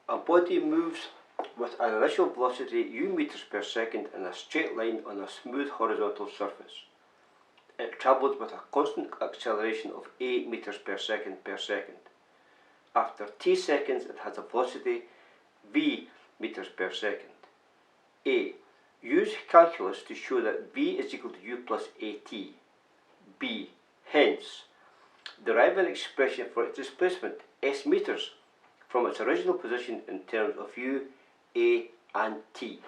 A body moves with an initial velocity u meters per second in a straight line on a smooth horizontal surface. It travels with a constant acceleration of a meters per second per second. After t seconds, it has a velocity v meters per second. A. Use calculus to show that v is equal to u plus at. B. Hence, derive an expression for its displacement, s meters, from its original position in terms of u, a, and t.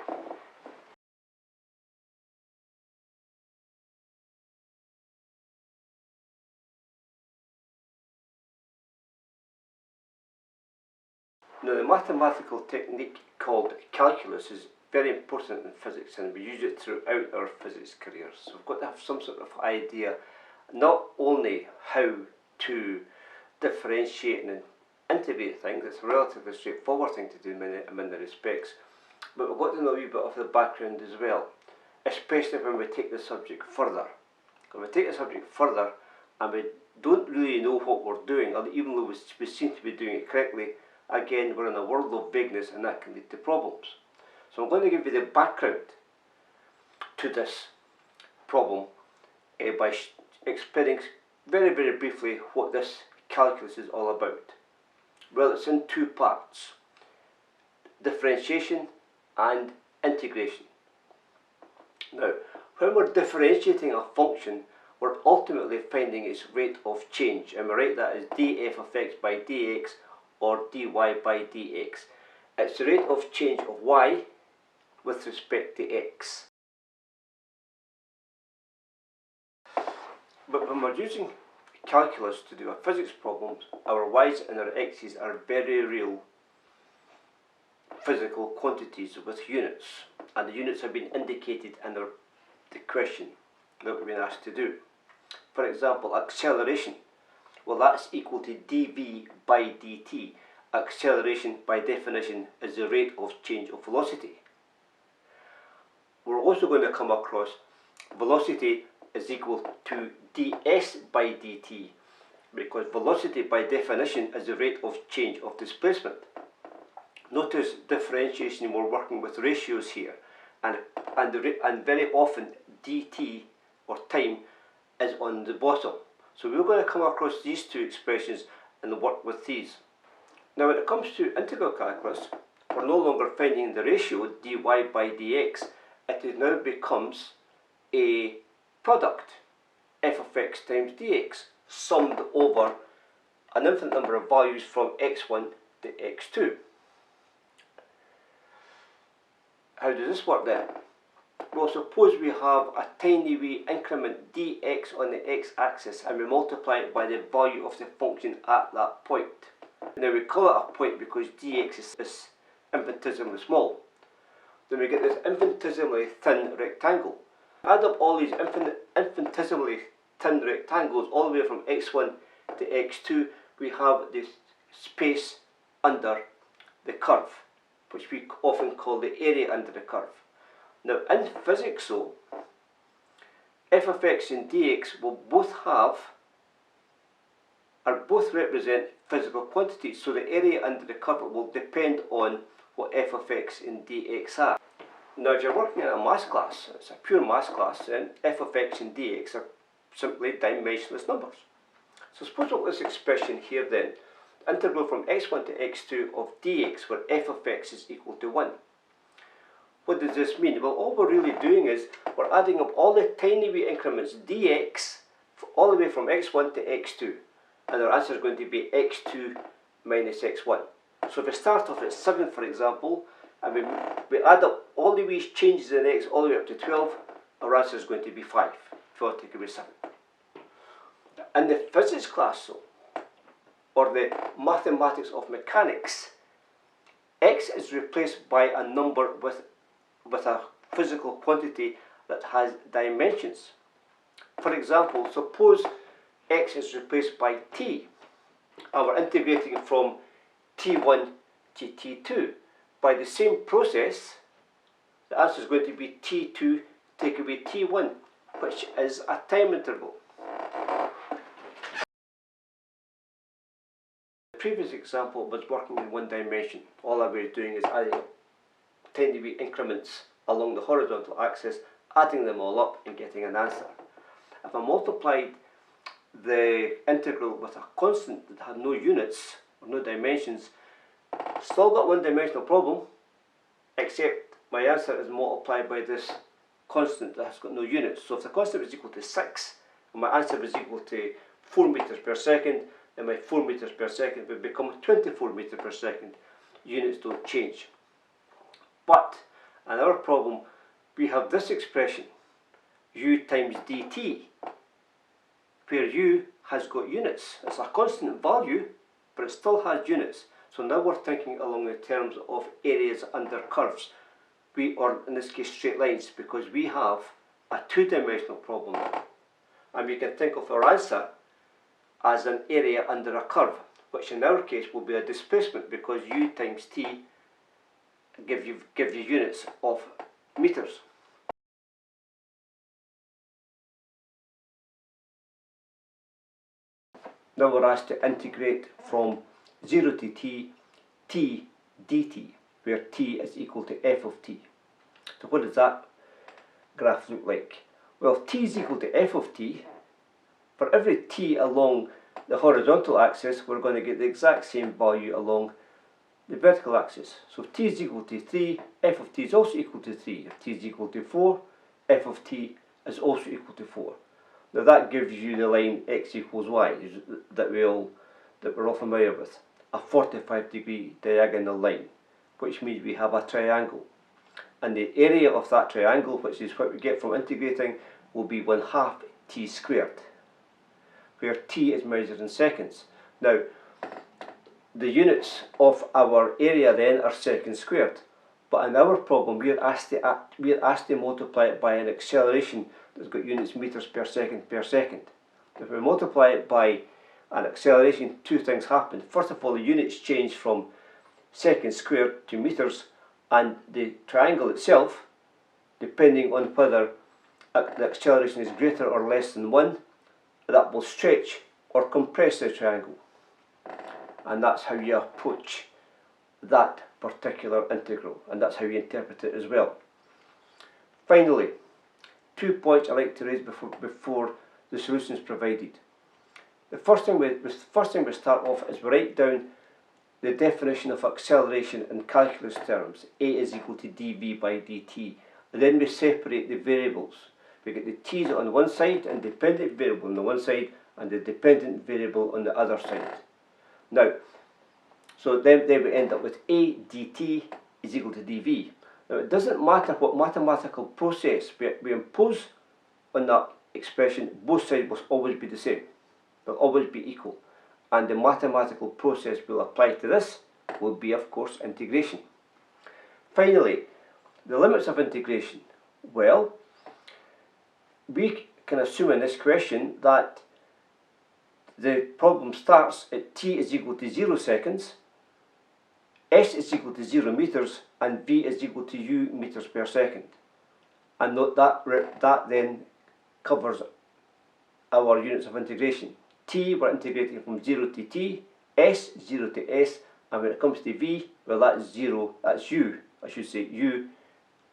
Now, the mathematical technique called calculus is very important in physics, and we use it throughout our physics careers. So we've got to have some sort of idea not only how to differentiate and integrate things. It's a relatively straightforward thing to do in many respects, but we've got to know a wee bit of the background as well, especially when we take the subject further. When we take the subject further and we don't really know what we're doing, or even though we seem to be doing it correctly, again we're in a world of vagueness, and that can lead to problems. So I'm going to give you the background to this problem by explaining very briefly what this calculus is all about. Well, it's in two parts: differentiation and integration. Now, when we're differentiating a function, we're ultimately finding its rate of change, and we write that as df of x by dx or dy by dx. It's the rate of change of y with respect to x. But when we're using calculus to do our physics problems, our y's and our x's are very real physical quantities with units, and the units have been indicated in the question that we've been asked to do. For example, acceleration, well, that's equal to dv by dt. Acceleration, by definition, is the rate of change of velocity. We're also going to come across velocity is equal to ds by dt, because velocity by definition is the rate of change of displacement. Notice differentiation, we're working with ratios here, and very often dt, or time, is on the bottom. So we're going to come across these two expressions and work with these. Now, when it comes to integral calculus, we're no longer finding the ratio dy by dx. It now becomes a product, f of x times dx, summed over an infinite number of values from x1 to x2. How does this work then? Well, suppose we have a tiny wee increment dx on the x-axis, and we multiply it by the value of the function at that point. Now, we call it a point because dx is infinitesimally small. Then we get this infinitesimally thin rectangle. Add up all these infinitesimally thin rectangles all the way from x1 to x2, we have this space under the curve, which we often call the area under the curve. Now, in physics, though, f of x and dx will both represent physical quantities, so the area under the curve will depend on what f of x and dx are. Now, if you're working in a maths class, it's a pure maths class, then f of x and dx are simply dimensionless numbers. So suppose we've got this expression here then, integral from x1 to x2 of dx, where f of x is equal to 1. What does this mean? Well, all we're really doing is we're adding up all the tiny wee increments dx all the way from x1 to x2, and our answer is going to be x2 minus x1. So if we start off at 7, for example, and we add up all the wee changes in x all the way up to 12, our answer is going to be 5. 12 take away 7. In the physics class, though, or the mathematics of mechanics, x is replaced by a number with a physical quantity that has dimensions. For example, suppose x is replaced by t, and we're integrating from t1 to t2. By the same process, the answer is going to be t2 take away t1, which is a time interval. previous example was working in one dimension. All I was doing is adding tiny wee increments along the horizontal axis, adding them all up and getting an answer. If I multiplied the integral with a constant that had no units or no dimensions, still got one dimensional problem, except my answer is multiplied by this constant that has got no units. So if the constant was equal to 6 and my answer was equal to 4 meters per second, then my 4 meters per second would become 24 meters per second. Units don't change. But in our problem, we have this expression, u times dt, where u has got units. It's a constant value, but it still has units. So now we're thinking along the terms of areas under curves. Or in this case straight lines, because we have a two-dimensional problem now. And we can think of our answer as an area under a curve, which in our case will be a displacement, because u times t give you units of meters. Now we're asked to integrate from 0 to t dt, where t is equal to f of t. So what does that graph look like? Well, if t is equal to f of t, for every t along the horizontal axis, we're going to get the exact same value along the vertical axis. So if t is equal to 3, f of t is also equal to 3. If t is equal to 4, f of t is also equal to 4. Now that gives you the line x equals y that we're all familiar with. A 45-degree diagonal line, which means we have a triangle. And the area of that triangle, which is what we get from integrating, will be 1/2 t squared, where t is measured in seconds. Now, the units of our area then are seconds squared, but in our problem we're asked to multiply it by an acceleration that's got units meters per second per second. If we multiply it by an acceleration, two things happen. First of all, the units change from seconds squared to meters, and the triangle itself, depending on whether the acceleration is greater or less than 1, that will stretch or compress the triangle. And that's how you approach that particular integral, and that's how you interpret it as well. Finally, 2 points I like to raise before the solution is provided. The first thing we start off is we write down the definition of acceleration in calculus terms. A is equal to dv by dt. And then we separate the variables. We get the t's on one side, and dependent variable on the one side, and the dependent variable on the other side. Now, so then we end up with a dt is equal to dv. Now it doesn't matter what mathematical process we impose on that expression, both sides will always be the same. They'll always be equal. And the mathematical process we'll apply to this will be, of course, integration. Finally, the limits of integration. Well, we can assume in this question that the problem starts at t is equal to 0 seconds, s is equal to 0 meters, and v is equal to u meters per second. And note that then covers our units of integration. T, we're integrating from 0 to t, s, 0 to s, and when it comes to v, well, that's u, I should say, u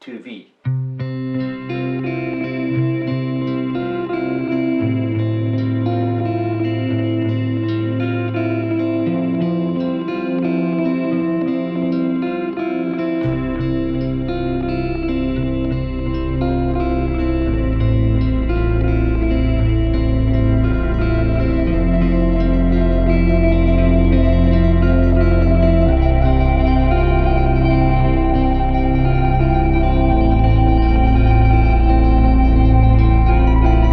to v.